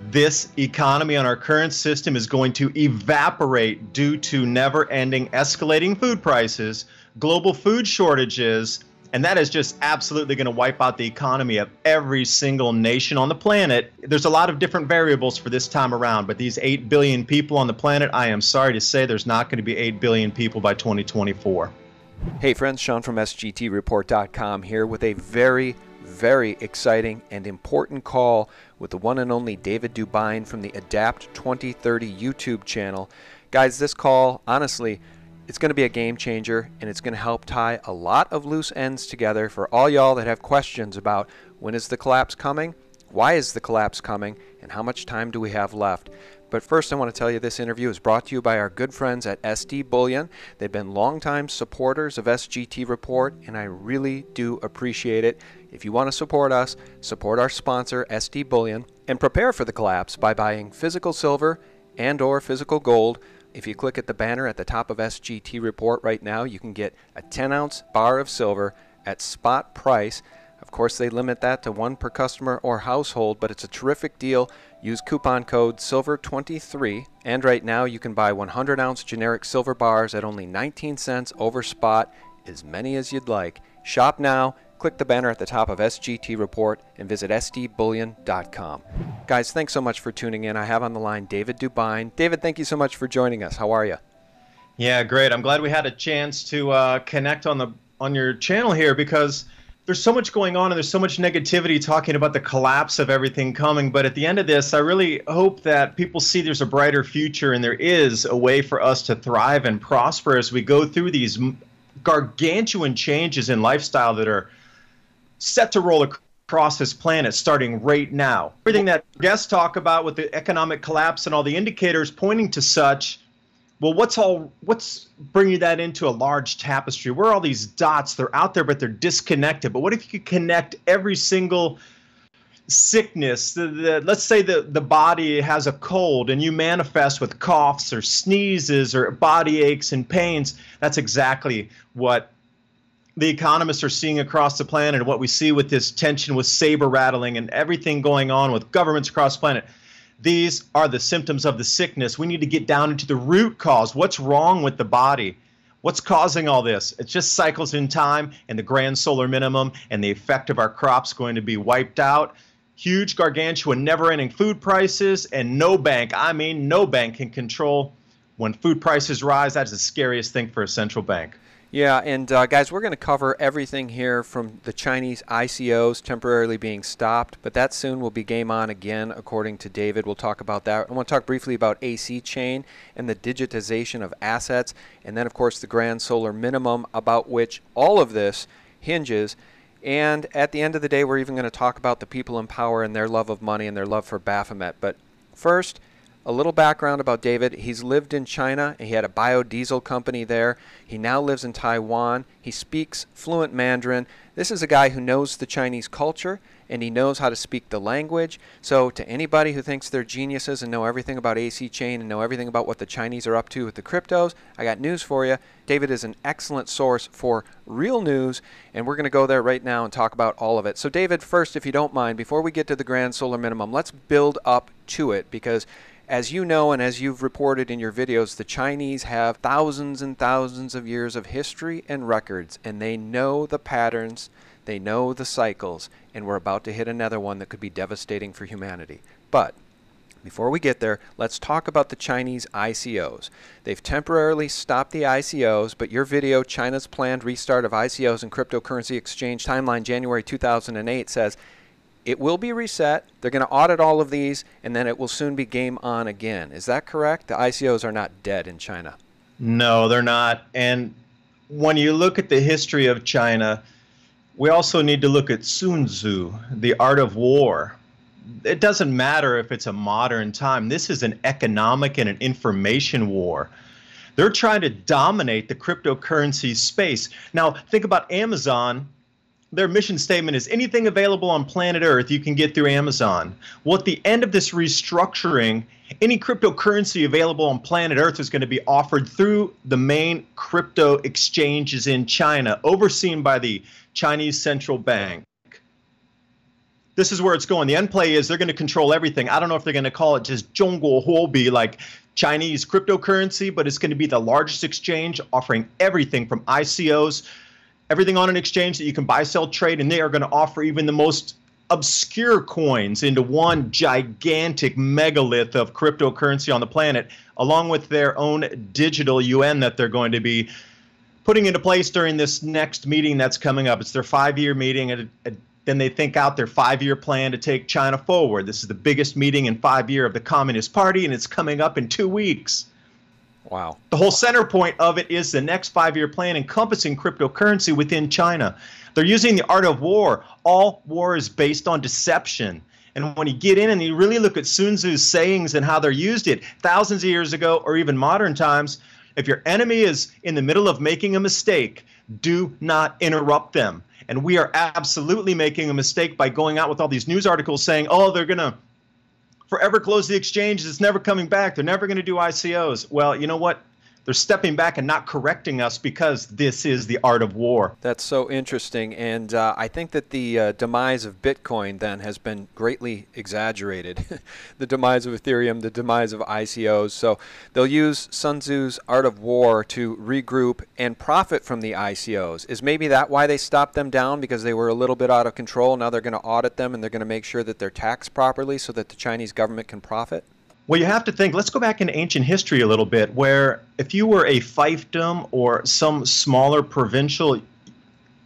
This economy on our current system is going to evaporate due to never-ending escalating food prices, global food shortages, and that is just absolutely going to wipe out the economy of every single nation on the planet. There's a lot of different variables for this time around, but these 8 billion people on the planet, I am sorry to say there's not going to be 8 billion people by 2024. Hey friends, Sean from SGTReport.com here with a very exciting and important call with the one and only David Dubyne from the Adapt 2030 YouTube channel. Guys, this call, honestly, it's going to be a game changer, and it's going to help tie a lot of loose ends together for all y'all that have questions about when is the collapse coming, why is the collapse coming, and how much time do we have left. But first, I want to tell you this interview is brought to you by our good friends at SD Bullion. They've been longtime supporters of SGT Report, and I really do appreciate it. If you want to support us, support our sponsor, SD Bullion, and prepare for the collapse by buying physical silver and or physical gold. If you click at the banner at the top of SGT Report right now, you can get a 10-ounce bar of silver at spot price. Of course, they limit that to one per customer or household, but it's a terrific deal. Use coupon code SILVER23, and right now you can buy 100-ounce generic silver bars at only 19 cents over spot, as many as you'd like. Shop now, click the banner at the top of SGT Report, and visit sdbullion.com. Guys, thanks so much for tuning in. I have on the line David Dubyne. David, thank you so much for joining us. How are you? Yeah, great. I'm glad we had a chance to connect on your channel here, because there's so much going on and there's so much negativity talking about the collapse of everything coming. But at the end of this, I really hope that people see there's a brighter future and there is a way for us to thrive and prosper as we go through these gargantuan changes in lifestyle that are set to roll across this planet starting right now. Everything that guests talk about with the economic collapse and all the indicators pointing to such, well, what's bringing that into a large tapestry? Where are all these dots? They're out there, but they're disconnected. But what if you could connect every single sickness? Let's say the body has a cold and you manifest with coughs or sneezes or body aches and pains. That's exactly what the economists are seeing across the planet, and what we see with this tension with saber rattling and everything going on with governments across the planet. These are the symptoms of the sickness. We need to get down into the root cause. What's wrong with the body? What's causing all this? It's just cycles in time and the grand solar minimum and the effect of our crops going to be wiped out. Huge, gargantuan, never-ending food prices, and no bank can control when food prices rise. That is the scariest thing for a central bank. Yeah, and guys, we're going to cover everything here from the Chinese ICOs temporarily being stopped, but that soon will be game on again, according to David. We'll talk about that. I want to talk briefly about AC chain and the digitization of assets, and then, of course, the grand solar minimum, about which all of this hinges. And at the end of the day, we're even going to talk about the people in power and their love of money and their love for Baphomet. But first, a little background about David. He's lived in China. He had a biodiesel company there. He now lives in Taiwan. He speaks fluent Mandarin. This is a guy who knows the Chinese culture, and he knows how to speak the language. So to anybody who thinks they're geniuses and know everything about AC chain and know everything about what the Chinese are up to with the cryptos, I got news for you. David is an excellent source for real news, and we're going to go there right now and talk about all of it. So David, first, if you don't mind, before we get to the grand solar minimum, let's build up to it, because as you know, and as you've reported in your videos, the Chinese have thousands and thousands of years of history and records, and they know the patterns, they know the cycles, and we're about to hit another one that could be devastating for humanity. But before we get there, let's talk about the Chinese ICOs. They've temporarily stopped the ICOs, but your video, China's Planned Restart of ICOs and Cryptocurrency Exchange Timeline, January 2008, says it will be reset. They're going to audit all of these, and then it will soon be game on again. Is that correct? The ICOs are not dead in China. No, they're not. And when you look at the history of China, we also need to look at Sun Tzu, the art of war. It doesn't matter if it's a modern time. This is an economic and an information war. They're trying to dominate the cryptocurrency space. Now, think about Amazon. Their mission statement is anything available on planet Earth you can get through Amazon. Well, at the end of this restructuring, any cryptocurrency available on planet Earth is going to be offered through the main crypto exchanges in China, overseen by the Chinese central bank. this is where it's going. The end play is they're going to control everything. I don't know if they're going to call it just Zhongguo Huobi, like Chinese cryptocurrency, but it's going to be the largest exchange offering everything from ICOs, everything on an exchange that you can buy, sell, trade, and they are going to offer even the most obscure coins into one gigantic megalith of cryptocurrency on the planet, along with their own digital yuan that they're going to be putting into place during this next meeting that's coming up. It's their 5-year meeting, and then they think out their 5-year plan to take China forward. This is the biggest meeting in 5 years of the Communist Party, and it's coming up in 2 weeks. Wow. The whole center point of it is the next 5-year plan encompassing cryptocurrency within China. They're using the art of war. All war is based on deception. And when you get in and you really look at Sun Tzu's sayings and how they're used it thousands of years ago or even modern times, if your enemy is in the middle of making a mistake, do not interrupt them. And we are absolutely making a mistake by going out with all these news articles saying, oh, they're going to forever close the exchanges. It's never coming back. They're never going to do ICOs. Well, you know what? They're stepping back and not correcting us because this is the art of war. That's so interesting. And I think that the demise of Bitcoin then has been greatly exaggerated. The demise of Ethereum, the demise of ICOs. So they'll use Sun Tzu's art of war to regroup and profit from the ICOs. Is maybe that why they stopped them down? Because they were a little bit out of control. Now they're going to audit them and they're going to make sure that they're taxed properly so that the Chinese government can profit? Well, you have to think, let's go back into ancient history a little bit, where if you were a fiefdom or some smaller provincial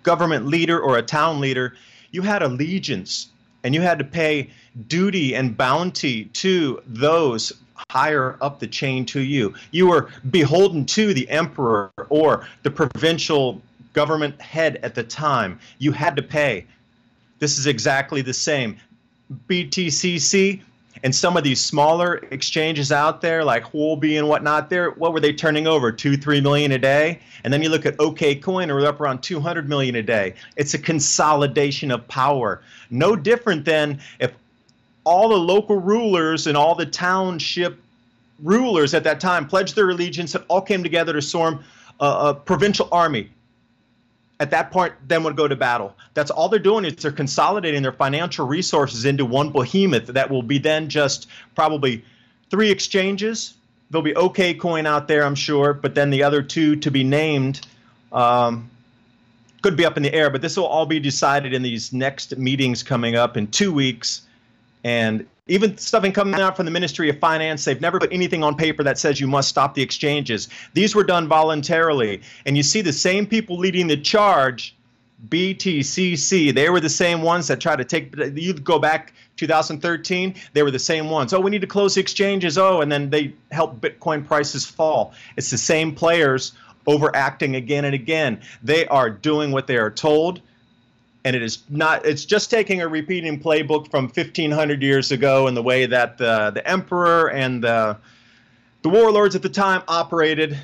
government leader or a town leader, you had allegiance and you had to pay duty and bounty to those higher up the chain to you. You were beholden to the emperor or the provincial government head at the time. You had to pay. This is exactly the same. BTCC and some of these smaller exchanges out there like Huobi and whatnot, what were they turning over? 2-3 million a day? And then you look at OKCoin, or up around 200 million a day. It's a consolidation of power. No different than if all the local rulers and all the township rulers at that time pledged their allegiance and all came together to form a provincial army. At that point, then would go to battle. That's all they're doing is they're consolidating their financial resources into one behemoth that will be then just probably 3 exchanges. There'll be OKCoin out there, I'm sure, but then the other 2 to be named could be up in the air. But this will all be decided in these next meetings coming up in 2 weeks. And even stuff coming out from the Ministry of Finance, they've never put anything on paper that says you must stop the exchanges. These were done voluntarily. And you see the same people leading the charge, BTCC, they were the same ones that tried to take, you go back 2013, they were the same ones. Oh, we need to close the exchanges. Oh, and then they helped Bitcoin prices fall. It's the same players overacting again and again. They are doing what they are told. And it is not, it's just taking a repeating playbook from 1500 years ago in the way that the emperor and the warlords at the time operated.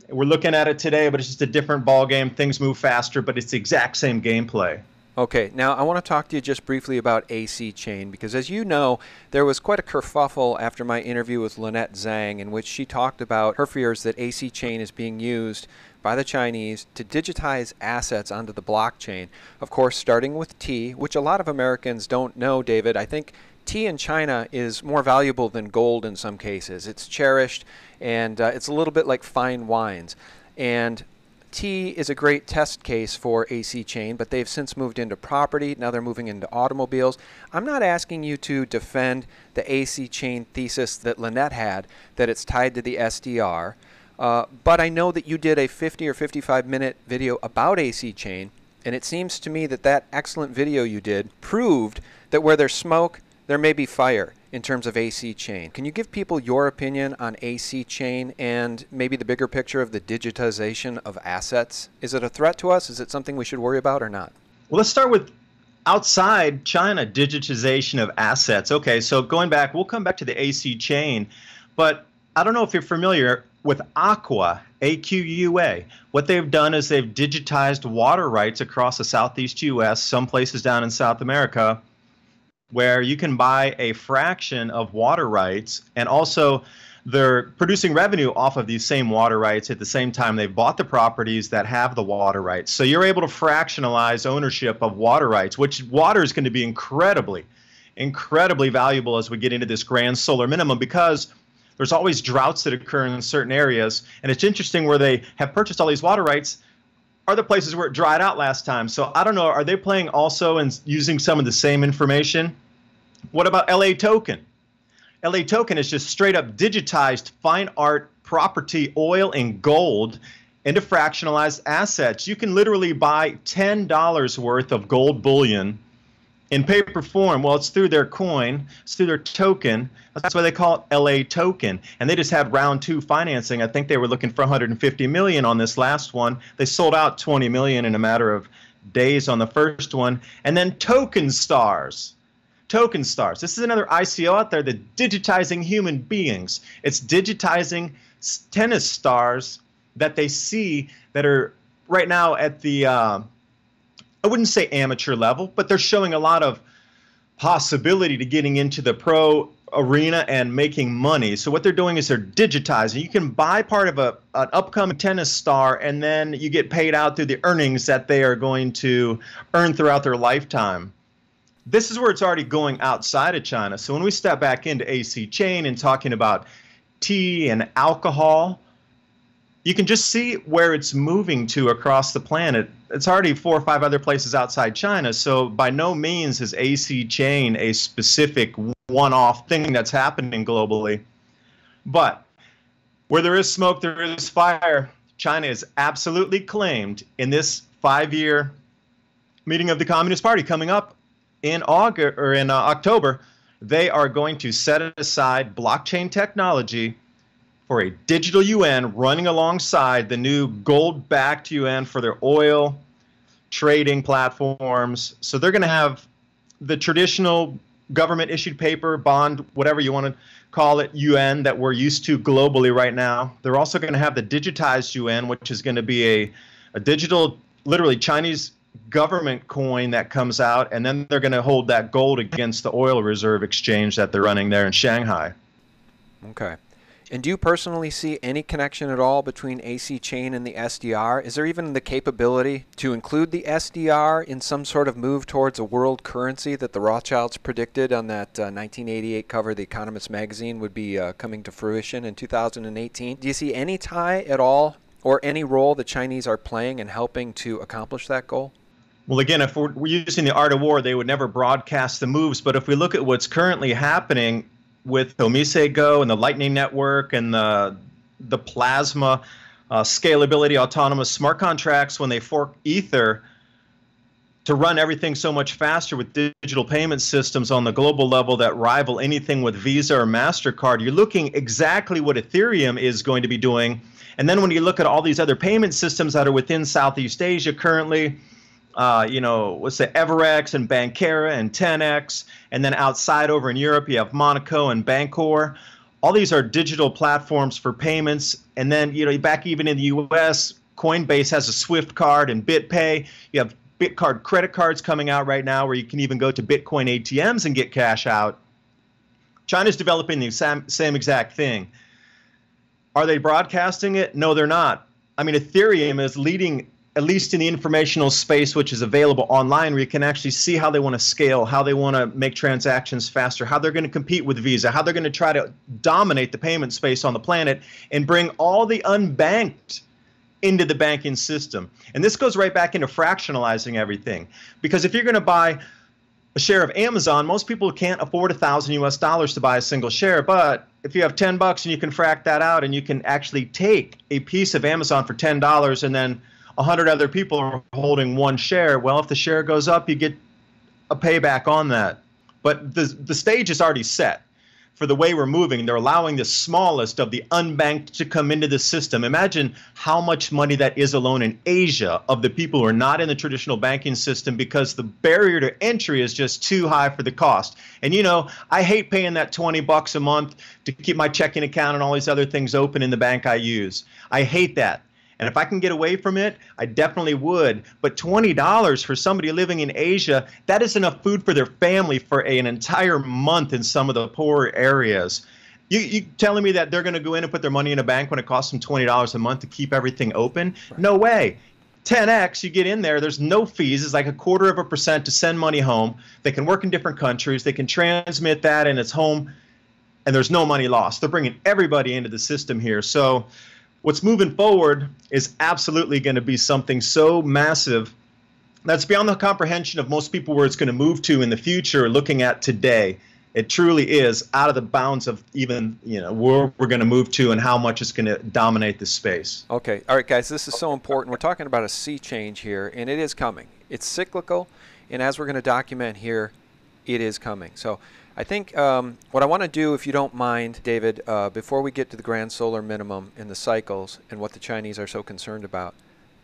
We're looking at it today, but it's just a different ball game. Things move faster, but it's the exact same gameplay. Okay, now I want to talk to you just briefly about AC Chain, because as you know, there was quite a kerfuffle after my interview with Lynette Zhang, in which she talked about her fears that AC Chain is being used by the Chinese to digitize assets onto the blockchain. Of course, starting with tea, which a lot of Americans don't know, David. I think tea in China is more valuable than gold in some cases. It's cherished, and it's a little bit like fine wines. And tea is a great test case for AC Chain, but they've since moved into property. Now they're moving into automobiles. I'm not asking you to defend the AC Chain thesis that Lynette had, that it's tied to the SDR. But I know that you did a 50 or 55-minute video about AC Chain, and it seems to me that that excellent video you did proved that where there's smoke, there may be fire in terms of AC Chain. Can you give people your opinion on AC Chain and maybe the bigger picture of the digitization of assets? Is it a threat to us? Is it something we should worry about or not? Well, let's start with outside China, digitization of assets. Okay, so going back, we'll come back to the AC Chain, but I don't know if you're familiar with Aqua, AQUA. What they've done is they've digitized water rights across the southeast U.S., some places down in South America, where you can buy a fraction of water rights, and also they're producing revenue off of these same water rights at the same time they've bought the properties that have the water rights. So you're able to fractionalize ownership of water rights, which water is going to be incredibly valuable as we get into this grand solar minimum, because there's always droughts that occur in certain areas. And it's interesting, where they have purchased all these water rights are the places where it dried out last time. So I don't know, are they playing also and using some of the same information? What about LA Token? LA Token is just straight up digitized fine art, property, oil, and gold into fractionalized assets. You can literally buy $10 worth of gold bullion in paper form. Well, it's through their coin, it's through their token. That's why they call it LA Token. And they just had round 2 financing. I think they were looking for $150 million on this last one. They sold out $20 million in a matter of days on the first one. And then Token Stars. Token Stars. This is another ICO out there that's digitizing human beings. It's digitizing tennis stars that they see that are right now at the I wouldn't say amateur level, but they're showing a lot of possibility to getting into the pro arena and making money. So what they're doing is they're digitizing. You can buy part of an upcoming tennis star, and then you get paid out through the earnings that they are going to earn throughout their lifetime. This is where it's already going outside of China. So when we step back into AC chain and talking about tea and alcohol, you can just see where it's moving to across the planet. It's already 4 or 5 other places outside China. So by no means is AC chain a specific one-off thing that's happening globally. But where there is smoke, there is fire. China is absolutely claimed in this 5-year meeting of the Communist Party coming up in August or in October. They are going to set aside blockchain technology for a digital yuan running alongside the new gold-backed yuan for their oil trading platforms. So they're going to have the traditional government-issued paper, bond, whatever you want to call it, yuan that we're used to globally right now. They're also going to have the digitized yuan, which is going to be a digital, literally Chinese government coin that comes out, and then they're going to hold that gold against the oil reserve exchange that they're running there in Shanghai. Okay. And do you personally see any connection at all between AC chain and the SDR? Is there even the capability to include the SDR in some sort of move towards a world currency that the Rothschilds predicted on that 1988 cover of The Economist magazine would be coming to fruition in 2018? Do you see any tie at all, or any role the Chinese are playing in helping to accomplish that goal? Well, again, if we're using the art of war, they would never broadcast the moves. But if we look at what's currently happening with Omise Go and the Lightning Network and the Plasma scalability, autonomous smart contracts, when they fork Ether to run everything so much faster with digital payment systems on the global level that rival anything with Visa or MasterCard, you're looking exactly what Ethereum is going to be doing. And then when you look at all these other payment systems that are within Southeast Asia currently, what's the Everex and Bankera and 10X, and then outside over in Europe you have Monaco and Bancor. All these are digital platforms for payments. And then back even in the U.S., Coinbase has a Swift card and BitPay. You have BitCard credit cards coming out right now where you can even go to Bitcoin ATMs and get cash out. China's developing the same exact thing. Are they broadcasting it? No, they're not. I mean, Ethereum is leading, at least in the informational space, which is available online, where you can actually see how they want to scale, how they want to make transactions faster, how they're going to compete with Visa, how they're going to try to dominate the payment space on the planet and bring all the unbanked into the banking system. And this goes right back into fractionalizing everything. Because if you're going to buy a share of Amazon, most people can't afford $1,000 to buy a single share. But if you have $10 and you can frack that out and you can actually take a piece of Amazon for $10 and then 100 other people are holding one share, well, if the share goes up, you get a payback on that. But the stage is already set for the way we're moving. They're allowing the smallest of the unbanked to come into the system. Imagine how much money that is alone in Asia of the people who are not in the traditional banking system, because the barrier to entry is just too high for the cost. And I hate paying that $20 a month to keep my checking account and all these other things open in the bank I use. I hate that. And if I can get away from it, I definitely would. But $20 for somebody living in Asia, that is enough food for their family for an entire month in some of the poorer areas. You telling me that they're going to go in and put their money in a bank when it costs them $20 a month to keep everything open? Right. No way. 10x, you get in there, there's no fees. It's like 0.25% to send money home. They can work in different countries. They can transmit that and it's home, and there's no money lost. They're bringing everybody into the system here. So what's moving forward is absolutely going to be something so massive that's beyond the comprehension of most people where it's going to move to in the future. Looking at today, it truly is out of the bounds of even, where we're going to move to and how much it's going to dominate the space. Okay. All right, guys, this is so important. We're talking about a sea change here, and it is coming. It's cyclical, and as we're going to document here, it is coming. So I think what I want to do, if you don't mind, David, before we get to the grand solar minimum and the cycles and what the Chinese are so concerned about,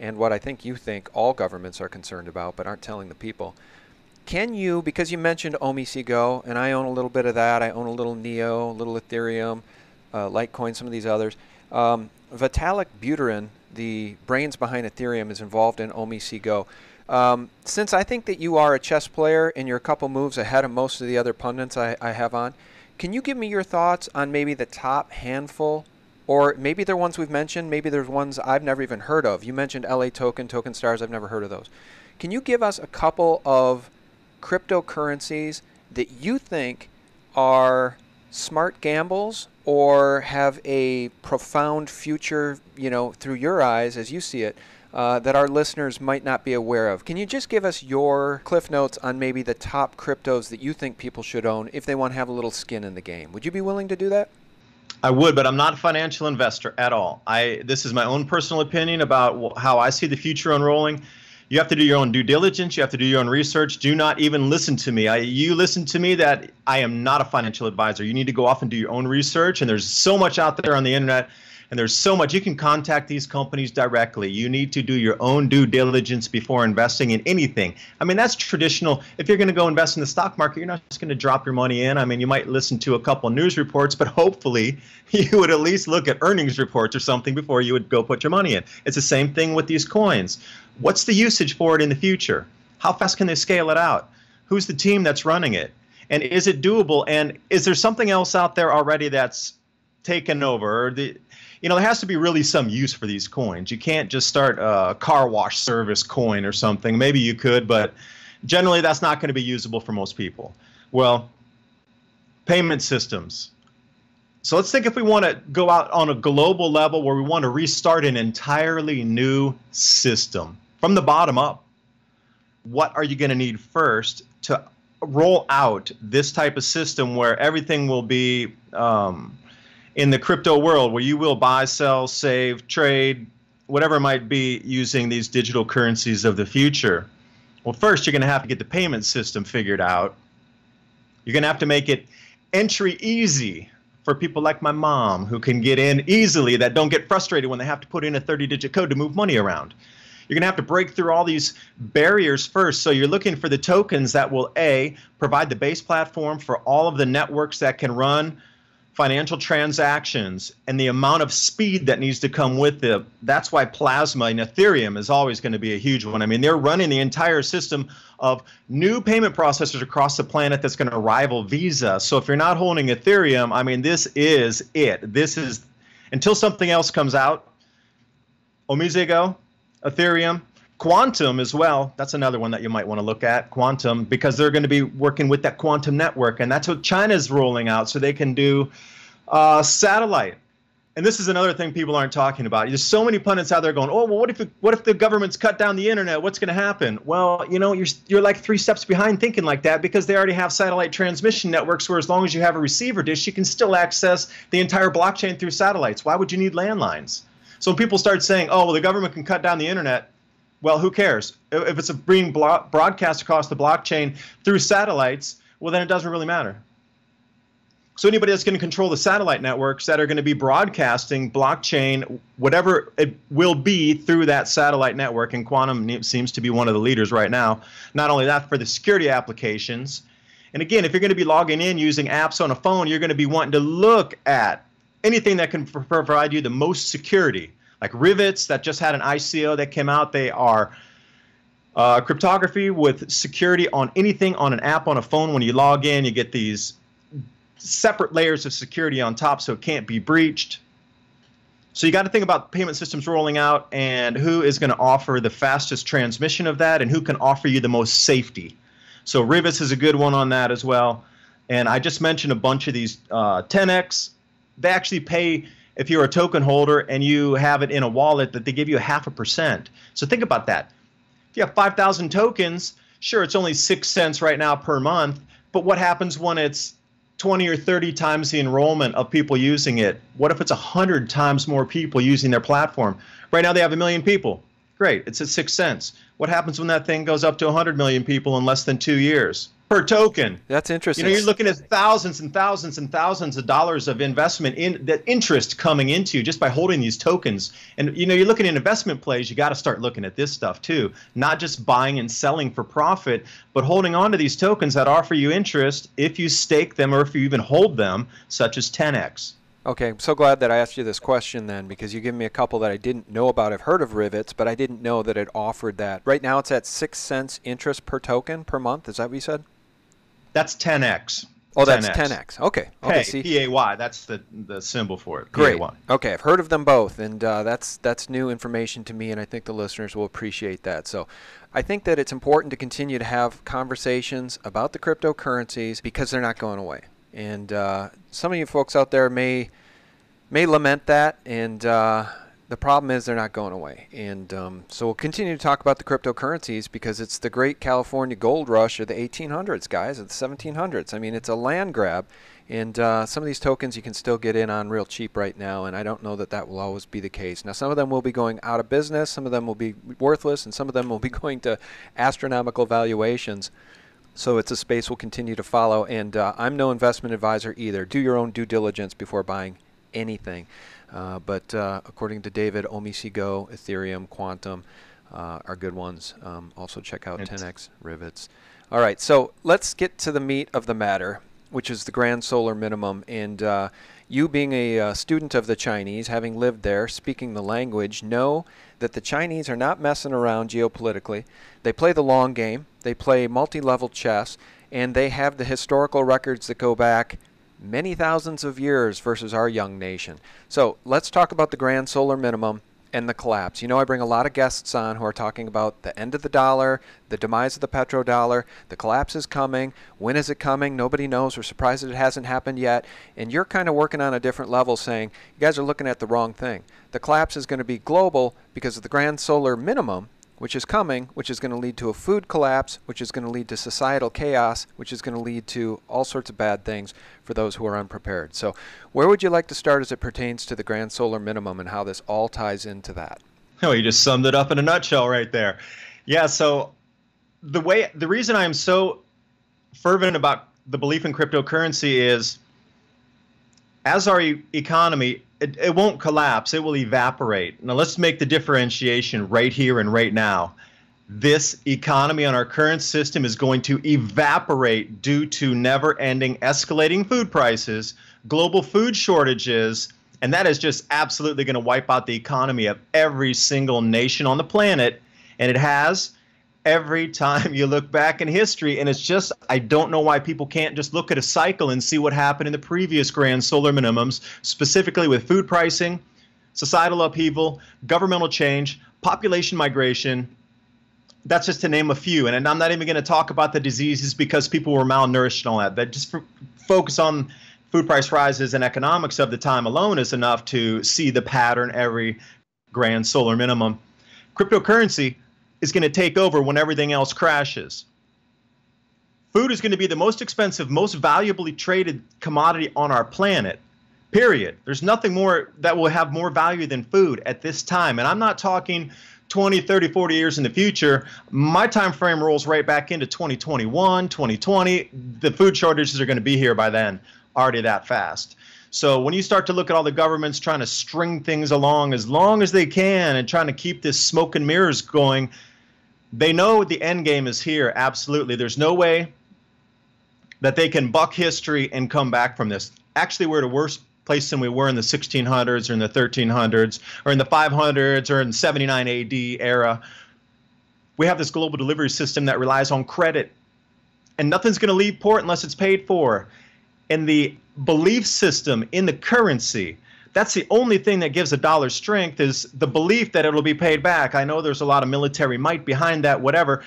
and what I think you think all governments are concerned about but aren't telling the people, can you, because you mentioned OmiseGo, and I own a little bit of that, I own a little Neo, a little Ethereum, Litecoin, some of these others. Vitalik Buterin, the brains behind Ethereum, is involved in OmiseGo. Since I think that you are a chess player and you're a couple moves ahead of most of the other pundits I have on, can you give me your thoughts on maybe the top handful, or maybe they're ones we've mentioned, maybe there's ones I've never even heard of. You mentioned LA Token, Token Stars, I've never heard of those. Can you give us a couple of cryptocurrencies that you think are smart gambles or have a profound future, through your eyes as you see it, that our listeners might not be aware of? Can you just give us your cliff notes on maybe the top cryptos that you think people should own if they want to have a little skin in the game? Would you be willing to do that? I would, but I'm not a financial investor at all. This is my own personal opinion about how I see the future unrolling. You have to do your own due diligence. You have to do your own research. Do not even listen to me. You listen to me that I am not a financial advisor. You need to go off and do your own research. And there's so much out there on the internet. And there's so much. You can contact these companies directly. You need to do your own due diligence before investing in anything. I mean, that's traditional. If you're going to go invest in the stock market, you're not just going to drop your money in. I mean, you might listen to a couple news reports, but hopefully you would at least look at earnings reports or something before you would go put your money in. It's the same thing with these coins. What's the usage for it in the future? How fast can they scale it out? Who's the team that's running it? And is it doable? And is there something else out there already that's taken over? There has to be really some use for these coins. You can't just start a car wash service coin or something. Maybe you could, but generally that's not going to be usable for most people. Well, payment systems. So let's think if we want to go out on a global level where we want to restart an entirely new system from the bottom up. What are you going to need first to roll out this type of system where everything will be in the crypto world, where you will buy, sell, save, trade, whatever it might be, using these digital currencies of the future? Well, first, you're going to have to get the payment system figured out. You're going to have to make it entry easy for people like my mom who can get in easily, that don't get frustrated when they have to put in a 30-digit code to move money around. You're going to have to break through all these barriers first. So you're looking for the tokens that will, A, provide the base platform for all of the networks that can run financial transactions, and the amount of speed that needs to come with it. That's why Plasma and Ethereum is always going to be a huge one. I mean, they're running the entire system of new payment processors across the planet that's going to rival Visa. So if you're not holding Ethereum, I mean, this is it. This is, until something else comes out, OmiseGo, Ethereum, Quantum as well. That's another one that you might want to look at, Quantum, because they're going to be working with that quantum network, and that's what China's rolling out, so they can do satellite. And this is another thing people aren't talking about. There's so many pundits out there going, oh, well, what if the government's cut down the internet? What's going to happen? Well, you're like 3 steps behind thinking like that, because they already have satellite transmission networks where as long as you have a receiver dish, you can still access the entire blockchain through satellites. Why would you need landlines? So when people start saying, oh, well, the government can cut down the internet, well, who cares? If it's being broadcast across the blockchain through satellites, well, then it doesn't really matter. So anybody that's going to control the satellite networks that are going to be broadcasting blockchain, whatever it will be, through that satellite network, and Quantum seems to be one of the leaders right now. Not only that, for the security applications. And again, if you're going to be logging in using apps on a phone, you're going to be wanting to look at anything that can provide you the most security. Like Rivets, that just had an ICO that came out. They are cryptography with security on anything on an app on a phone. When you log in, you get these separate layers of security on top so it can't be breached. So you got to think about payment systems rolling out and who is going to offer the fastest transmission of that and who can offer you the most safety. So Rivets is a good one on that as well. And I just mentioned a bunch of these 10x. They actually pay, if you're a token holder and you have it in a wallet, that they give you 0.5%. So think about that. If you have 5,000 tokens, sure, it's only 6 cents right now per month. But what happens when it's 20 or 30 times the enrollment of people using it? What if it's 100 times more people using their platform? Right now they have 1 million people. Great, it's at 6 cents. What happens when that thing goes up to 100 million people in less than 2 years? Per token. That's interesting. You know, you're looking at thousands and thousands and thousands of dollars of investment in that interest coming into you just by holding these tokens. And you know, you're looking at investment plays, you got to start looking at this stuff too. Not just buying and selling for profit, but holding on to these tokens that offer you interest if you stake them or if you even hold them, such as 10x. Okay, I'm so glad that I asked you this question then, because you gave me a couple that I didn't know about. I've heard of Rivets, but I didn't know that it offered that. Right now it's at 6 cents interest per token per month. Is that what you said? That's 10x. Oh, that's 10x. Okay. Okay. See, PAY. That's the symbol for it. Great. PAY. Okay, I've heard of them both, and that's new information to me, and I think the listeners will appreciate that. So, I think that it's important to continue to have conversations about the cryptocurrencies because they're not going away. And some of you folks out there may lament that, and the problem is they're not going away. And so we'll continue to talk about the cryptocurrencies because it's the great California gold rush of the 1800s, guys, of the 1700s. I mean, it's a land grab. And some of these tokens you can still get in on real cheap right now, and I don't know that that will always be the case. Now, some of them will be going out of business, some of them will be worthless, and some of them will be going to astronomical valuations. So it's a space we'll continue to follow, and I'm no investment advisor either. Do your own due diligence before buying anything. But according to David, OmiCgo, Ethereum, Quantum are good ones. Also check out 10x, Rivets. All right, so let's get to the meat of the matter, which is the grand solar minimum. And you being a student of the Chinese, having lived there, speaking the language, know that the Chinese are not messing around geopolitically. They play the long game. They play multi-level chess, and they have the historical records that go back many thousands of years versus our young nation. So let's talk about the grand solar minimum and the collapse. You know, I bring a lot of guests on who are talking about the end of the dollar, the demise of the petrodollar, the collapse is coming. When is it coming? Nobody knows. We're surprised that it hasn't happened yet. And you're kind of working on a different level saying, you guys are looking at the wrong thing. The collapse is going to be global because of the grand solar minimum, which is coming, which is going to lead to a food collapse, which is going to lead to societal chaos, which is going to lead to all sorts of bad things for those who are unprepared. So where would you like to start as it pertains to the grand solar minimum and how this all ties into that? Oh, you just summed it up in a nutshell right there. Yeah, so the reason I'm so fervent about the belief in cryptocurrency is as our economy, it won't collapse, it will evaporate. Now let's make the differentiation right here and right now. This economy on our current system is going to evaporate due to never-ending escalating food prices, global food shortages, and that is just absolutely going to wipe out the economy of every single nation on the planet. And it has every time you look back in history, and it's just, I don't know why people can't just look at a cycle and see what happened in the previous grand solar minimums, specifically with food pricing, societal upheaval, governmental change, population migration. That's just to name a few. And I'm not even going to talk about the diseases because people were malnourished and all that. But just focus on food price rises and economics of the time alone is enough to see the pattern every grand solar minimum. Cryptocurrency is going to take over when everything else crashes. Food is going to be the most expensive, most valuably traded commodity on our planet, period. There's nothing more that will have more value than food at this time. And I'm not talking 20, 30, 40 years in the future. My time frame rolls right back into 2021, 2020. The food shortages are going to be here by then, already that fast. So when you start to look at all the governments trying to string things along as long as they can and trying to keep this smoke and mirrors going, they know the end game is here, absolutely. There's no way that they can buck history and come back from this. Actually, we're at a worse place than we were in the 1600s or in the 1300s or in the 500s or in 79 AD era. We have this global delivery system that relies on credit, and nothing's going to leave port unless it's paid for. And the belief system in the currency, that's the only thing that gives a dollar strength, is the belief that it'll be paid back. I know there's a lot of military might behind that, whatever.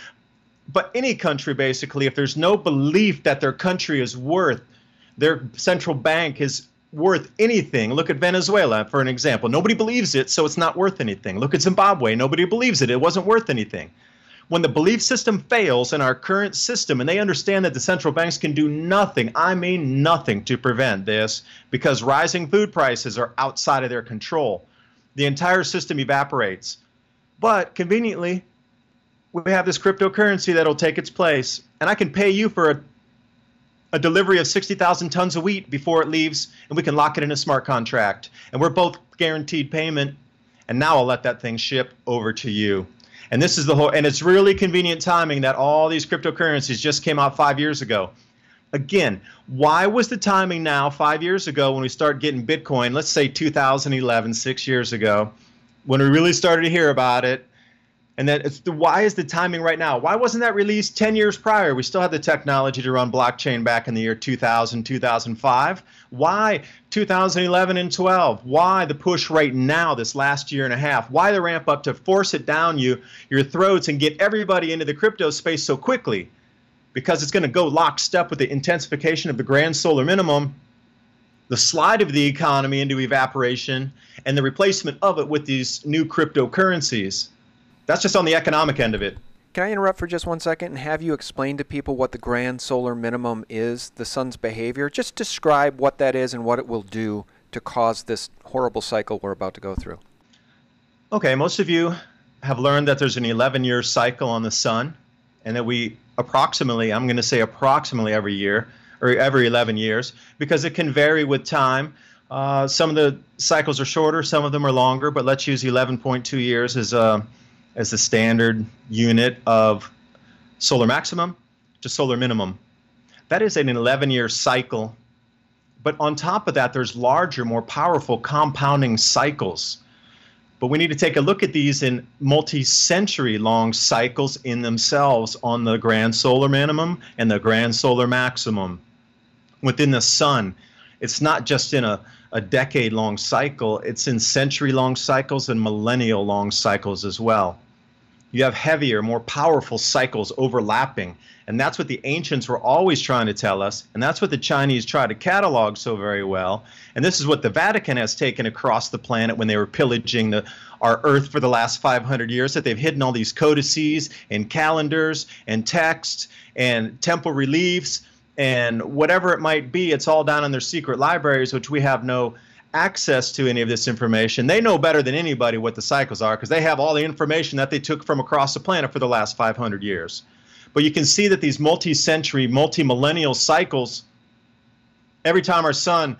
But any country, basically, if there's no belief that their country is worth, their central bank is worth anything. Look at Venezuela, for an example. Nobody believes it, so it's not worth anything. Look at Zimbabwe. Nobody believes it. It wasn't worth anything. When the belief system fails in our current system, and they understand that the central banks can do nothing, I mean nothing, to prevent this, because rising food prices are outside of their control, the entire system evaporates. But conveniently, we have this cryptocurrency that'll take its place, and I can pay you for a delivery of 60,000 tons of wheat before it leaves, and we can lock it in a smart contract, and we're both guaranteed payment, and now I'll let that thing ship over to you. And this is the whole, and it's really convenient timing that all these cryptocurrencies just came out 5 years ago. Again, why was the timing now 5 years ago when we start getting Bitcoin, let's say 2011, 6 years ago, when we really started to hear about it? And then why is the timing right now? Why wasn't that released 10 years prior? We still had the technology to run blockchain back in the year 2000, 2005. Why 2011 and 12? Why the push right now, this last year and a half? Why the ramp up to force it down your throats and get everybody into the crypto space so quickly? Because it's going to go lockstep with the intensification of the grand solar minimum, the slide of the economy into evaporation, and the replacement of it with these new cryptocurrencies. That's just on the economic end of it. Can I interrupt for just 1 second and have you explain to people what the grand solar minimum is, the sun's behavior? Just describe what that is and what it will do to cause this horrible cycle we're about to go through. Okay, most of you have learned that there's an 11-year cycle on the sun, and that we approximately, I'm going to say approximately every year, or every 11 years, because it can vary with time. Some of the cycles are shorter, some of them are longer, but let's use 11.2 years as the standard unit of solar maximum to solar minimum. That is an 11-year cycle. But on top of that, there's larger, more powerful compounding cycles. But we need to take a look at these in multi-century long cycles in themselves on the grand solar minimum and the grand solar maximum. Within the sun, it's not just in a decade-long cycle, it's in century-long cycles and millennial-long cycles as well. You have heavier, more powerful cycles overlapping, and that's what the ancients were always trying to tell us, and that's what the Chinese try to catalog so very well, and this is what the Vatican has taken across the planet when they were pillaging our Earth for the last 500 years, that they've hidden all these codices and calendars and texts and temple reliefs and whatever it might be. It's all down in their secret libraries, which we have no access to any of this information. They know better than anybody what the cycles are because they have all the information that they took from across the planet for the last 500 years. But you can see that these multi-century, multi-millennial cycles, every time our sun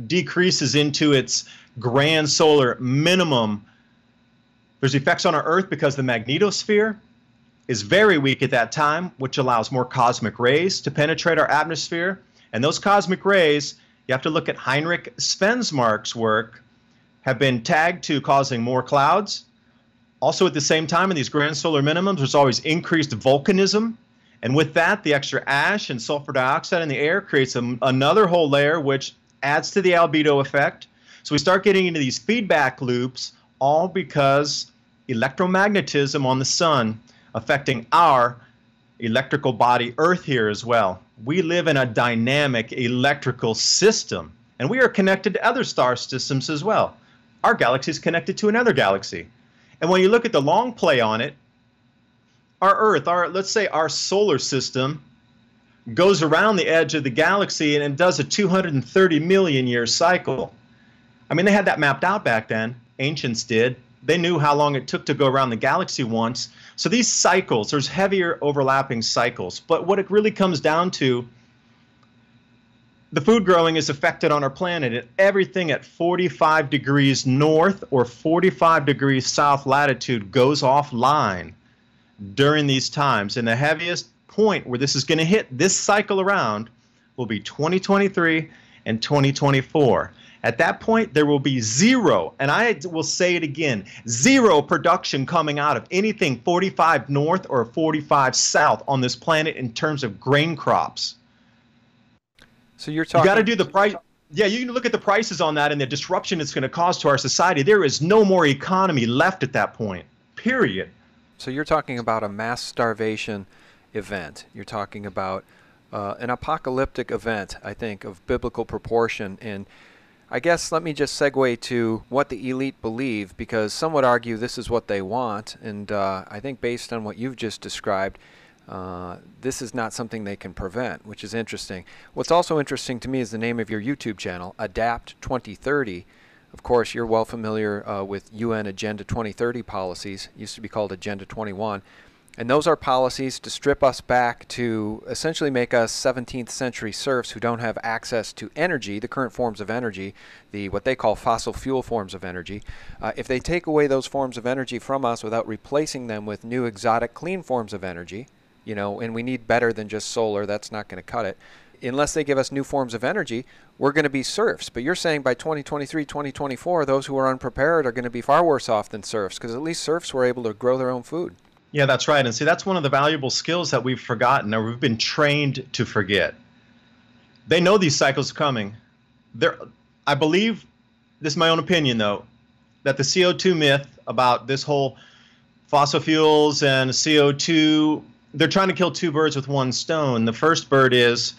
decreases into its grand solar minimum, there's effects on our Earth because the magnetosphere is very weak at that time, which allows more cosmic rays to penetrate our atmosphere. And those cosmic rays, you have to look at Heinrich Svensmark's work, have been tagged to causing more clouds. Also at the same time in these grand solar minimums, there's always increased volcanism. And with that, the extra ash and sulfur dioxide in the air creates another whole layer which adds to the albedo effect. So we start getting into these feedback loops, all because electromagnetism on the sun affecting our electrical body Earth here as well. We live in a dynamic electrical system, and we are connected to other star systems as well. Our galaxy is connected to another galaxy. And when you look at the long play on it, our Earth, let's say our solar system, goes around the edge of the galaxy and it does a 230 million year cycle. I mean, they had that mapped out back then. Ancients did. They knew how long it took to go around the galaxy once. So these cycles, there's heavier overlapping cycles. But what it really comes down to, the food growing is affected on our planet, and everything at 45 degrees north or 45 degrees south latitude goes offline during these times. And the heaviest point where this is going to hit this cycle around will be 2023 and 2024. At that point, there will be zero, and I will say it again, zero production coming out of anything 45 north or 45 south on this planet in terms of grain crops. So you're You got to talking. do the price. Yeah, you can look at the prices on that and the disruption it's going to cause to our society. There is no more economy left at that point, period. So you're talking about a mass starvation event. You're talking about an apocalyptic event, I think, of biblical proportion. And I guess let me just segue to what the elite believe, because some would argue this is what they want. And I think based on what you've just described, this is not something they can prevent, which is interesting. What's also interesting to me is the name of your YouTube channel, Adapt 2030. Of course, you're well familiar with UN Agenda 2030 policies. It used to be called Agenda 21. And those are policies to strip us back to essentially make us 17th century serfs who don't have access to energy, the current forms of energy, the what they call fossil fuel forms of energy. If they take away those forms of energy from us without replacing them with new exotic clean forms of energy, and we need better than just solar, that's not going to cut it. Unless they give us new forms of energy, we're going to be serfs. But you're saying by 2023, 2024, those who are unprepared are going to be far worse off than serfs, because at least serfs were able to grow their own food. Yeah, that's right. And see, that's one of the valuable skills that we've forgotten or we've been trained to forget. They know these cycles are coming. I believe, this is my own opinion though, that the CO2 myth about this whole fossil fuels and CO2, they're trying to kill two birds with one stone. The first bird is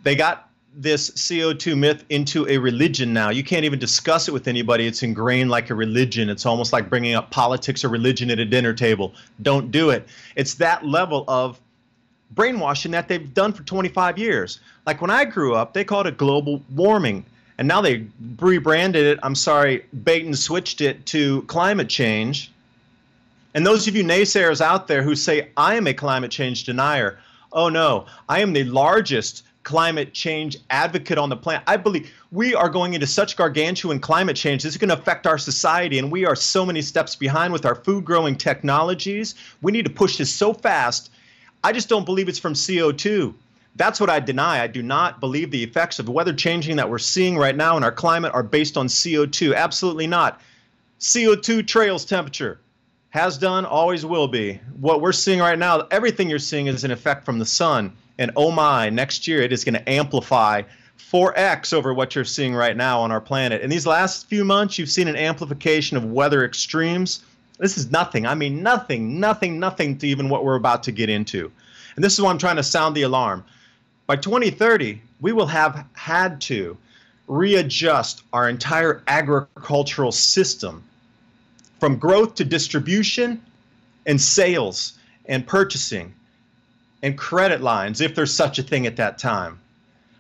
they got this CO2 myth into a religion now. You can't even discuss it with anybody. It's ingrained like a religion. It's almost like bringing up politics or religion at a dinner table. Don't do it. It's that level of brainwashing that they've done for 25 years. Like when I grew up, they called it global warming. And now they rebranded it, bait and switched it to climate change. And those of you naysayers out there who say, I am a climate change denier, oh no, I am the largest climate change advocate on the planet. I believe we are going into such gargantuan climate change. This is going to affect our society, and we are so many steps behind with our food growing technologies. We need to push this so fast. I just don't believe it's from CO2. That's what I deny. I do not believe the effects of the weather changing that we're seeing right now in our climate are based on CO2. Absolutely not. CO2 trails temperature. Has done, always will be. What we're seeing right now, everything you're seeing is an effect from the sun. And oh my, next year it is going to amplify 4x over what you're seeing right now on our planet. In these last few months, you've seen an amplification of weather extremes. This is nothing. I mean, nothing to even what we're about to get into. And this is why I'm trying to sound the alarm. By 2030, we will have had to readjust our entire agricultural system from growth to distribution and sales and purchasing and credit lines, if there's such a thing at that time.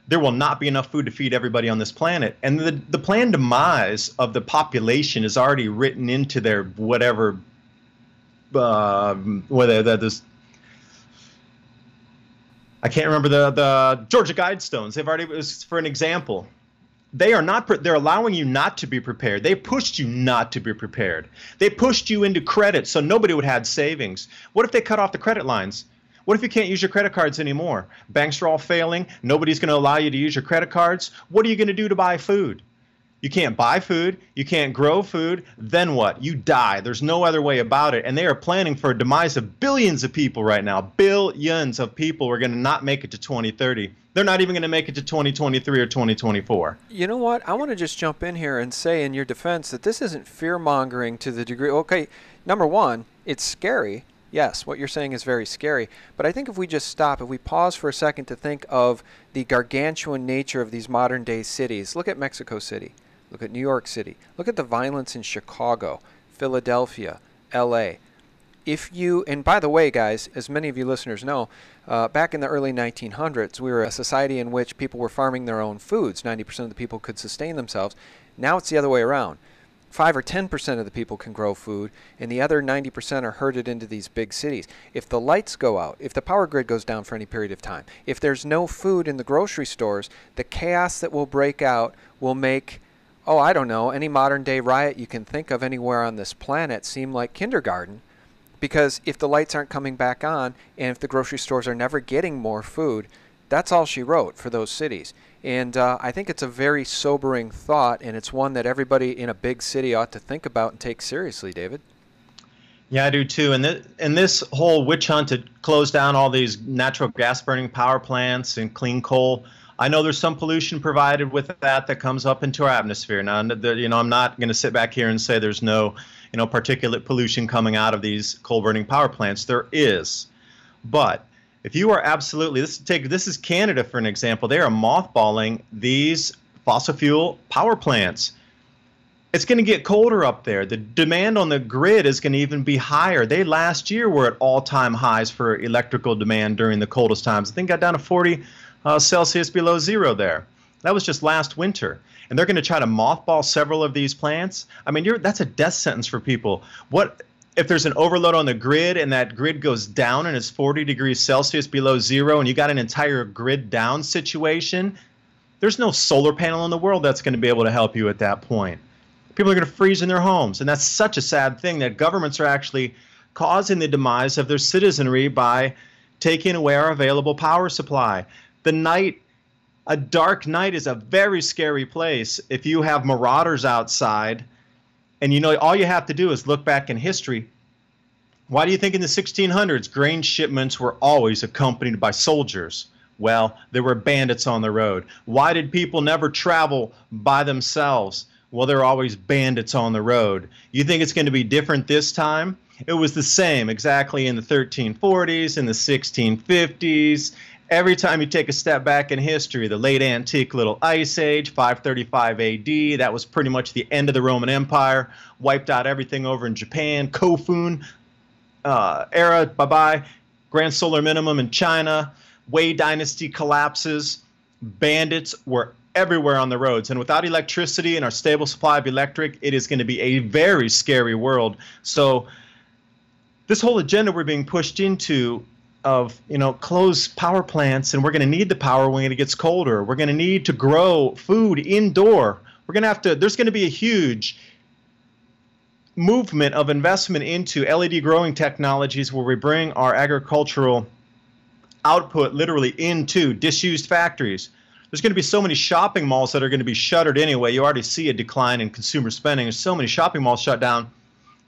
There will not be enough food to feed everybody on this planet. And the planned demise of the population is already written into their whatever, whether that is, I can't remember the Georgia Guidestones. They've already, it was for an example. They are not, they're allowing you not to be prepared. They pushed you not to be prepared. They pushed you into credit so nobody would have savings. What if they cut off the credit lines? What if you can't use your credit cards anymore? Banks are all failing. Nobody's going to allow you to use your credit cards. What are you going to do to buy food? You can't buy food. You can't grow food. Then what? You die. There's no other way about it. And they are planning for a demise of billions of people right now. Billions of people are going to not make it to 2030. They're not even going to make it to 2023 or 2024. You know what? I want to just jump in here and say in your defense that this isn't fear-mongering to the degree. Okay, number one, it's scary. Yes, what you're saying is very scary. But I think if we just stop, if we pause for a second to think of the gargantuan nature of these modern-day cities. Look at Mexico City. Look at New York City. Look at the violence in Chicago, Philadelphia, L.A. And by the way, guys, as many of you listeners know, back in the early 1900s, we were a society in which people were farming their own foods. 90% of the people could sustain themselves. Now it's the other way around. 5 or 10% of the people can grow food, and the other 90% are herded into these big cities. If the lights go out, if the power grid goes down for any period of time, if there's no food in the grocery stores, the chaos that will break out will make, I don't know, any modern-day riot you can think of anywhere on this planet seem like kindergarten. Because if the lights aren't coming back on, and if the grocery stores are never getting more food, that's all she wrote for those cities. And I think it's a very sobering thought, and it's one that everybody in a big city ought to think about and take seriously, David. Yeah, I do too. And this whole witch hunt to close down all these natural gas burning power plants and clean coal, I know there's some pollution provided with that comes up into our atmosphere. Now, I'm not going to sit back here and say there's no, particulate pollution coming out of these coal burning power plants. There is. But if you are absolutely, this is Canada for an example. They are mothballing these fossil fuel power plants. It's going to get colder up there. The demand on the grid is going to even be higher. They last year were at all-time highs for electrical demand during the coldest times. I think got down to 40 Celsius below zero there. That was just last winter. And they're going to try to mothball several of these plants. I mean, that's a death sentence for people. What if there's an overload on the grid and that grid goes down and it's 40 degrees Celsius below zero and you got an entire grid down situation? There's no solar panel in the world that's going to be able to help you at that point. People are going to freeze in their homes. And that's such a sad thing that governments are actually causing the demise of their citizenry by taking away our available power supply. A dark night is a very scary place if you have marauders outside. And all you have to do is look back in history. Why do you think in the 1600s grain shipments were always accompanied by soldiers? Well, there were bandits on the road. Why did people never travel by themselves? Well, there are always bandits on the road. You think it's going to be different this time? It was the same exactly in the 1340s, in the 1650s. Every time you take a step back in history, the late antique little ice age, 535 AD, that was pretty much the end of the Roman Empire, wiped out everything over in Japan. Kofun era, bye-bye. Grand solar minimum in China. Wei dynasty collapses. Bandits were everywhere on the roads. And without electricity and our stable supply of electric, it is going to be a very scary world. So this whole agenda we're being pushed into of, close power plants, and we're going to need the power when it gets colder. We're going to need to grow food indoor. There's going to be a huge movement of investment into LED growing technologies where we bring our agricultural output literally into disused factories. There's going to be so many shopping malls that are going to be shuttered anyway. You already see a decline in consumer spending. There's so many shopping malls shut down.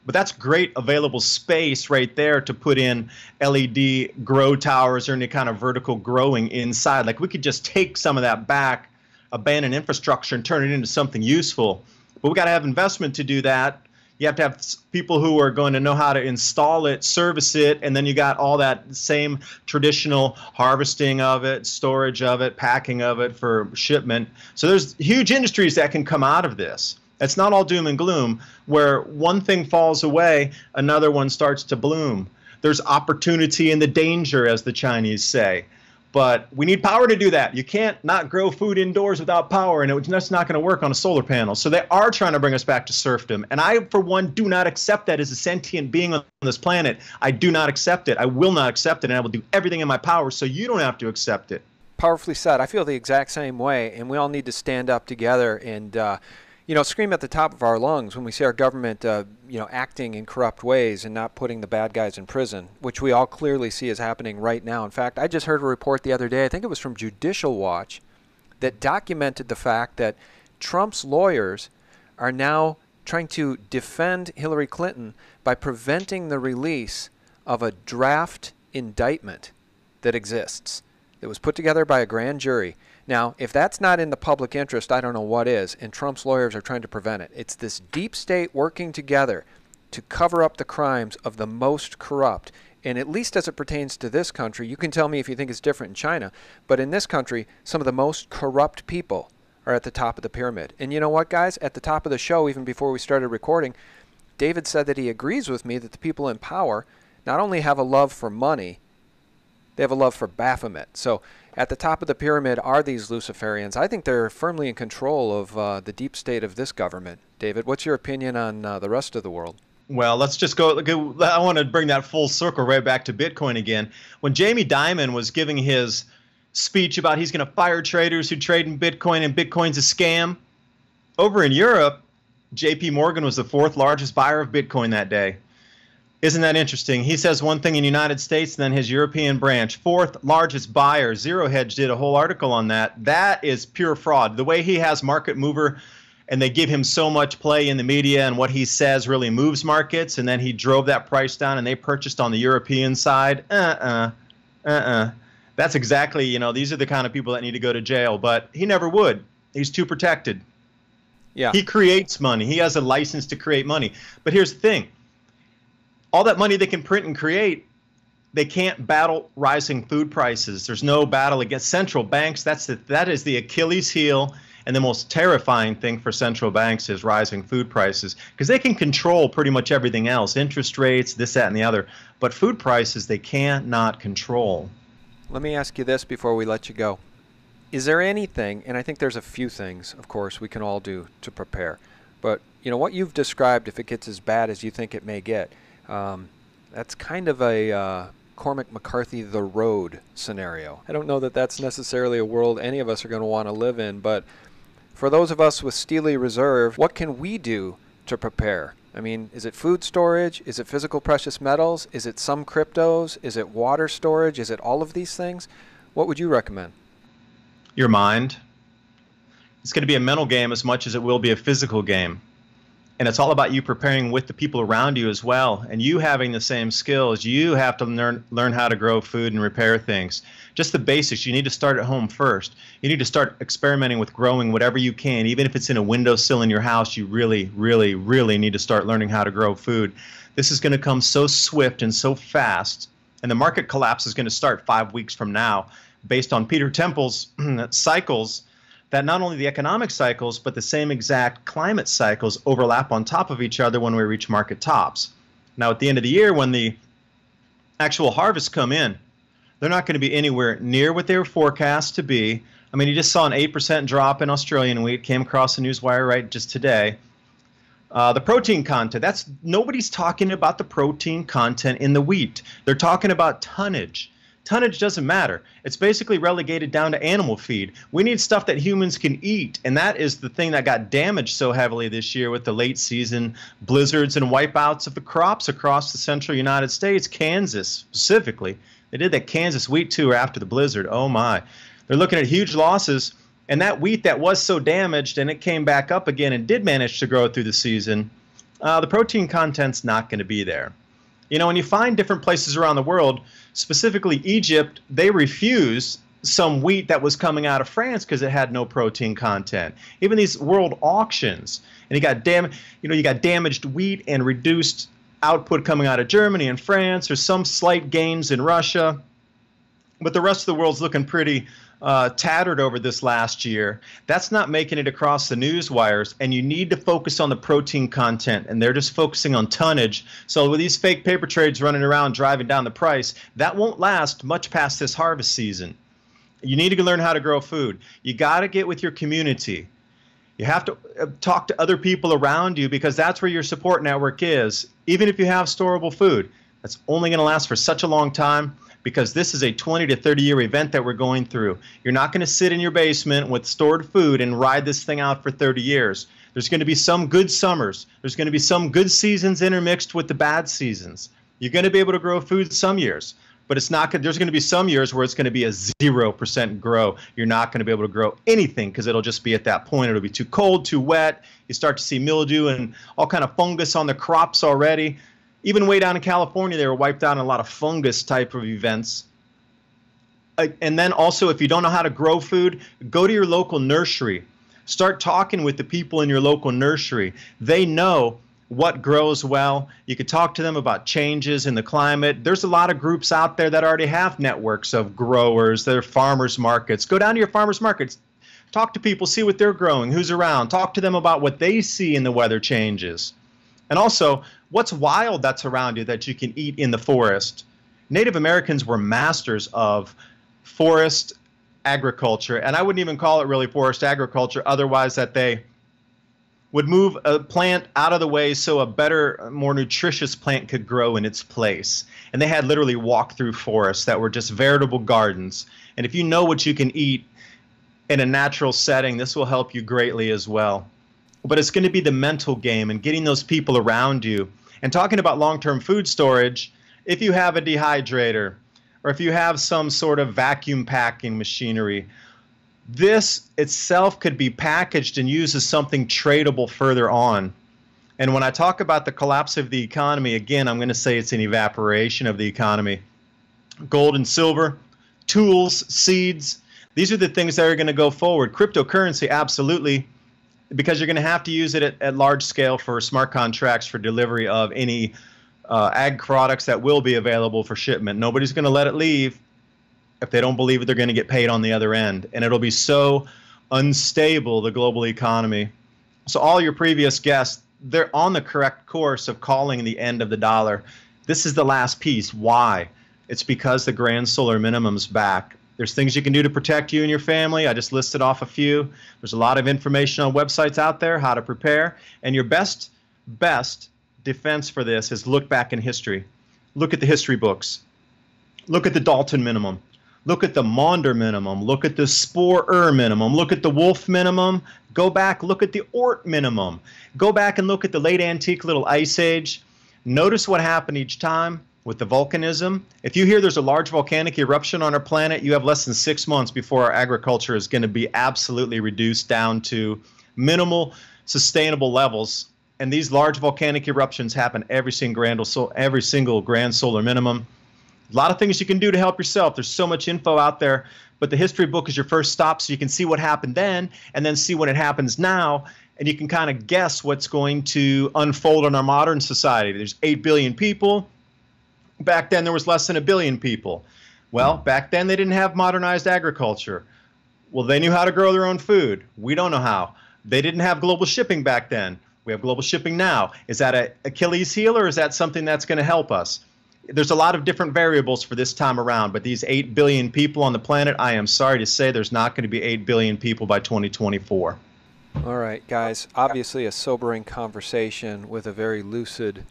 But that's great available space right there to put in LED grow towers or any kind of vertical growing inside. Like we could just take some of that back, abandoned infrastructure, and turn it into something useful. But we got to have investment to do that. You have to have people who are going to know how to install it, service it, and then you got all that same traditional harvesting of it, storage of it, packing of it for shipment. So there's huge industries that can come out of this. It's not all doom and gloom. Where one thing falls away, another one starts to bloom. There's opportunity in the danger, as the Chinese say. But we need power to do that. You can't not grow food indoors without power, and that's not going to work on a solar panel. So they are trying to bring us back to serfdom. And I, for one, do not accept that as a sentient being on this planet. I do not accept it. I will not accept it, and I will do everything in my power so you don't have to accept it. Powerfully said. I feel the exact same way, and we all need to stand up together and scream at the top of our lungs when we see our government, acting in corrupt ways and not putting the bad guys in prison, which we all clearly see is happening right now. In fact, I just heard a report the other day, I think it was from Judicial Watch, that documented the fact that Trump's lawyers are now trying to defend Hillary Clinton by preventing the release of a draft indictment that exists, that was put together by a grand jury. Now, if that's not in the public interest, I don't know what is, and Trump's lawyers are trying to prevent it. It's this deep state working together to cover up the crimes of the most corrupt. And at least as it pertains to this country, you can tell me if you think it's different in China, but in this country, some of the most corrupt people are at the top of the pyramid. And you know what, guys? At the top of the show, even before we started recording, David said that he agrees with me that the people in power not only have a love for money, they have a love for Baphomet. So at the top of the pyramid are these Luciferians. I think they're firmly in control of the deep state of this government. David, what's your opinion on the rest of the world? Well, let's just go. I want to bring that full circle right back to Bitcoin again. When Jamie Dimon was giving his speech about he's going to fire traders who trade in Bitcoin and Bitcoin's a scam, over in Europe, JP Morgan was the fourth largest buyer of Bitcoin that day. Isn't that interesting? He says one thing in the United States, and then his European branch, fourth largest buyer. Zero Hedge did a whole article on that. That is pure fraud. The way he has market mover and they give him so much play in the media, and what he says really moves markets, and then he drove that price down, and they purchased on the European side. That's exactly, these are the kind of people that need to go to jail, but he never would. He's too protected. Yeah. He creates money. He has a license to create money. But here's the thing. All that money they can print and create, they can't battle rising food prices. There's no battle against central banks. That is the Achilles heel. And the most terrifying thing for central banks is rising food prices, because they can control pretty much everything else, interest rates, this, that, and the other. But food prices, they cannot control. Let me ask you this before we let you go. Is there anything, and I think there's a few things, of course, we can all do to prepare, but what you've described, if it gets as bad as you think it may get, that's kind of a Cormac McCarthy The Road scenario. I don't know that that's necessarily a world any of us are going to want to live in, but for those of us with steely reserve, what can we do to prepare? I mean, is it food storage? Is it physical precious metals? Is it some cryptos? Is it water storage? Is it all of these things? What would you recommend? Your mind. It's going to be a mental game as much as it will be a physical game. And it's all about you preparing with the people around you as well, and you having the same skills. You have to learn how to grow food and repair things. Just the basics. You need to start at home first. You need to start experimenting with growing whatever you can. Even if it's in a windowsill in your house, you really, really, really need to start learning how to grow food. This is going to come so swift and so fast, and the market collapse is going to start 5 weeks from now based on Peter Temple's cycles, that not only the economic cycles, but the same exact climate cycles overlap on top of each other when we reach market tops. Now, at the end of the year, when the actual harvests come in, they're not going to be anywhere near what they were forecast to be. I mean, you just saw an 8% drop in Australian wheat, came across the newswire right just today. The protein content, nobody's talking about the protein content in the wheat. They're talking about tonnage. Tonnage doesn't matter. It's basically relegated down to animal feed. We need stuff that humans can eat, and that is the thing that got damaged so heavily this year with the late season blizzards and wipeouts of the crops across the central United States, Kansas specifically. They did that Kansas wheat tour after the blizzard. Oh my. They're looking at huge losses, and that wheat that was so damaged and it came back up again and did manage to grow through the season, the protein content's not going to be there. When you find different places around the world, specifically Egypt, they refuse some wheat that was coming out of France because it had no protein content. Even these world auctions, and you got damaged wheat and reduced output coming out of Germany and France, or some slight gains in Russia, but the rest of the world's looking pretty tattered over this last year. That's not making it across the news wires, and you need to focus on the protein content, and they're just focusing on tonnage. So with these fake paper trades running around driving down the price, that won't last much past this harvest season. You need to learn how to grow food. You got to get with your community. You have to talk to other people around you, because that's where your support network is. Even if you have storable food, that's only going to last for such a long time, because this is a 20 to 30-year event that we're going through. You're not going to sit in your basement with stored food and ride this thing out for 30 years. There's going to be some good summers. There's going to be some good seasons intermixed with the bad seasons. You're going to be able to grow food some years, but it's not. There's going to be some years where it's going to be a 0% grow. You're not going to be able to grow anything, because it'll just be at that point. It'll be too cold, too wet. You start to see mildew and all kind of fungus on the crops already. Even way down in California, they were wiped out in a lot of fungus type of events. And then also, if you don't know how to grow food, go to your local nursery. Start talking with the people in your local nursery. They know what grows well. You could talk to them about changes in the climate. There's a lot of groups out there that already have networks of growers. They're farmers markets. Go down to your farmers markets. Talk to people, see what they're growing, who's around. Talk to them about what they see in the weather changes. And also, what's wild that's around you that you can eat in the forest? Native Americans were masters of forest agriculture, and I wouldn't even call it really forest agriculture, otherwise that they would move a plant out of the way so a better, more nutritious plant could grow in its place. And they had literally walked through forests that were just veritable gardens. And if you know what you can eat in a natural setting, this will help you greatly as well. But it's going to be the mental game and getting those people around you. And talking about long-term food storage, if you have a dehydrator or if you have some sort of vacuum packing machinery, This itself could be packaged and used as something tradable further on. And when I talk about the collapse of the economy, again, I'm going to say it's an evaporation of the economy. Gold and silver, tools, seeds, these are the things that are going to go forward. Cryptocurrency, absolutely, because you're going to have to use it at large scale for smart contracts for delivery of any ag products that will be available for shipment. Nobody's going to let it leave if they don't believe that they're going to get paid on the other end. And it'll be so unstable, the global economy. So all your previous guests, they're on the correct course of calling the end of the dollar. This is the last piece. Why? It's because the grand solar minimum's back. There's things you can do to protect you and your family. I just listed off a few. There's a lot of information on websites out there, how to prepare. And your best defense for this is look back in history. Look at the history books. Look at the Dalton minimum. Look at the Maunder minimum. Look at the Sporer minimum. Look at the Wolf minimum. Go back, look at the Oort minimum. Go back and look at the late antique little ice age. Notice what happened each time with the volcanism. If you hear there's a large volcanic eruption on our planet, you have less than 6 months before our agriculture is going to be absolutely reduced down to minimal sustainable levels. And these large volcanic eruptions happen every single grand solar minimum. A lot of things you can do to help yourself. There's so much info out there, but the history book is your first stop, so you can see what happened then and then see when it happens now, and you can kind of guess what's going to unfold in our modern society. There's 8 billion people. Back then there was less than 1 billion people. Well, back then they didn't have modernized agriculture. Well, they knew how to grow their own food. We don't know how. They didn't have global shipping back then. We have global shipping now. Is that an Achilles heel, or is that something that's going to help us? There's a lot of different variables for this time around, but these 8 billion people on the planet, I am sorry to say there's not going to be 8 billion people by 2024. All right, guys, obviously a sobering conversation with a very lucid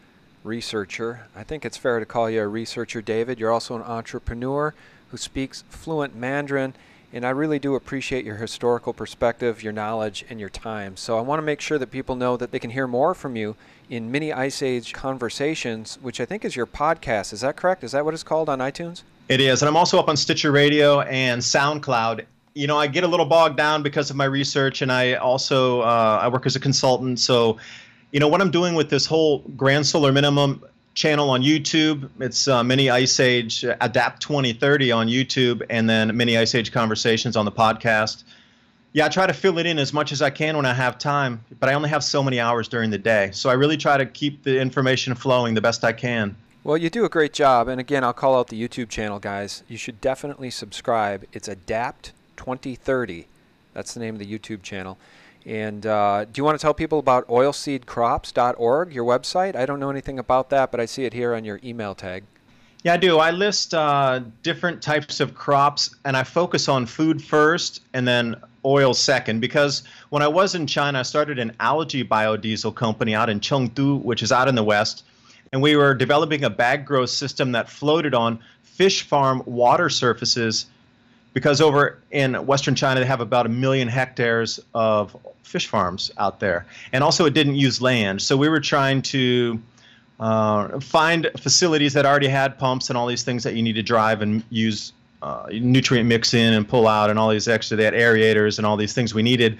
researcher. I think it's fair to call you a researcher, David. You're also an entrepreneur who speaks fluent Mandarin, and I really do appreciate your historical perspective, your knowledge, and your time. So I want to make sure that people know that they can hear more from you in Mini Ice Age Conversations, which I think is your podcast. Is that correct? Is that what it's called on iTunes? It is, and I'm also up on Stitcher Radio and SoundCloud. You know, I get a little bogged down because of my research, and I also I work as a consultant. So, you know, what I'm doing with this whole Grand Solar Minimum channel on YouTube, it's Mini Ice Age Adapt 2030 on YouTube, and then Mini Ice Age Conversations on the podcast. Yeah, I try to fill it in as much as I can when I have time, but I only have so many hours during the day. So I really try to keep the information flowing the best I can. Well, you do a great job. And again, I'll call out the YouTube channel, guys. You should definitely subscribe. It's Adapt 2030. That's the name of the YouTube channel. And do you want to tell people about oilseedcrops.org, your website? I don't know anything about that, but I see it here on your email tag. Yeah, I do. I list different types of crops, and I focus on food first and then oil second, because when I was in China, I started an algae biodiesel company out in Chengdu, which is out in the west, and we were developing a bag grow system that floated on fish farm water surfaces, because over in Western China, they have about 1 million hectares of fish farms out there. And also it didn't use land. So we were trying to find facilities that already had pumps and all these things that you need to drive and use nutrient mix in and pull out and all these extra, they had aerators and all these things we needed.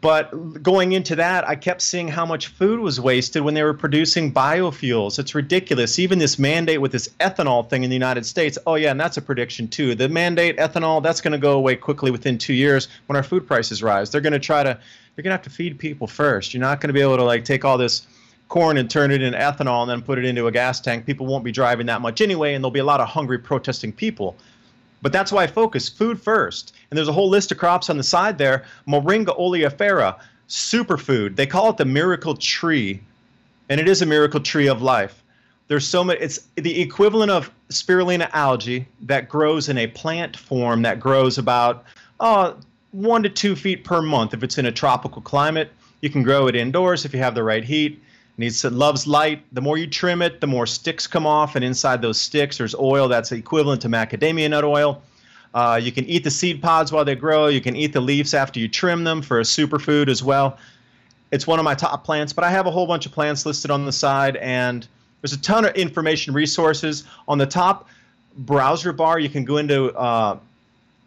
But going into that, I kept seeing how much food was wasted when they were producing biofuels. It's ridiculous. Even this mandate with this ethanol thing in the United States, oh yeah, and that's a prediction too. The mandate, ethanol, that's going to go away quickly within 2 years when our food prices rise. You're going to have to feed people first. You're not going to be able to like take all this corn and turn it into ethanol and then put it into a gas tank. People won't be driving that much anyway, and there'll be a lot of hungry protesting people. But that's why I focus food first. And there's a whole list of crops on the side there. Moringa oleifera, superfood. They call it the miracle tree, and it is a miracle tree of life. There's so much. It's the equivalent of spirulina algae that grows in a plant form that grows about 1 to 2 feet per month. If it's in a tropical climate, you can grow it indoors if you have the right heat. It loves light. The more you trim it, the more sticks come off, and inside those sticks there's oil that's equivalent to macadamia nut oil. You can eat the seed pods while they grow. You can eat the leaves after you trim them for a superfood as well. It's one of my top plants, but I have a whole bunch of plants listed on the side, and there's a ton of information resources. On the top browser bar, you can go into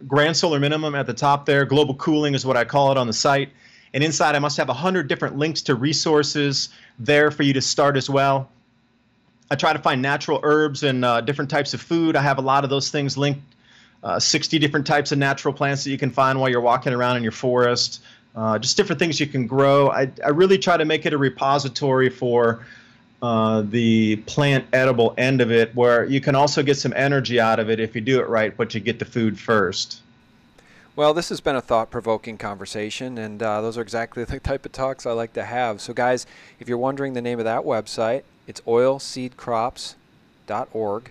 grand solar minimum at the top there. Global cooling is what I call it on the site. And inside, I must have 100 different links to resources there for you to start as well. I try to find natural herbs and different types of food. I have a lot of those things linked. 60 different types of natural plants that you can find while you're walking around in your forest. Just different things you can grow. I really try to make it a repository for the plant edible end of it, where you can also get some energy out of it if you do it right, but you get the food first. Well, this has been a thought-provoking conversation, and those are exactly the type of talks I like to have. So guys, if you're wondering the name of that website, it's oilseedcrops.org.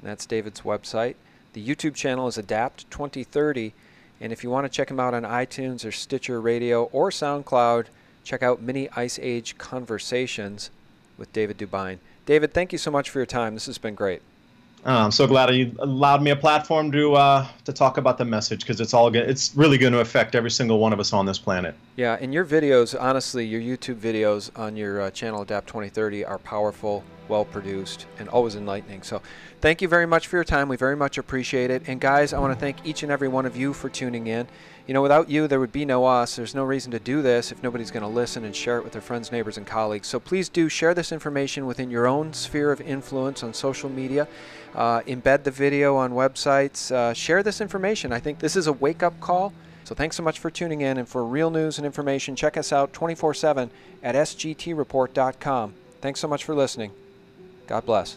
That's David's website. The YouTube channel is Adapt 2030, and if you want to check him out on iTunes or Stitcher Radio or SoundCloud, check out Mini Ice Age Conversations with David Dubyne. David, thank you so much for your time. This has been great. I'm so glad you allowed me a platform to talk about the message, because it's really going to affect every single one of us on this planet. Yeah, and your videos, honestly, your YouTube videos on your channel Adapt 2030 are powerful, well-produced, and always enlightening. So thank you very much for your time. We very much appreciate it. And guys, I want to thank each and every one of you for tuning in. You know, without you, there would be no us. There's no reason to do this if nobody's going to listen and share it with their friends, neighbors, and colleagues. So please do share this information within your own sphere of influence on social media. Embed the video on websites. Share this information. I think this is a wake-up call. So thanks so much for tuning in. And for real news and information, check us out 24/7 at sgtreport.com. Thanks so much for listening. God bless.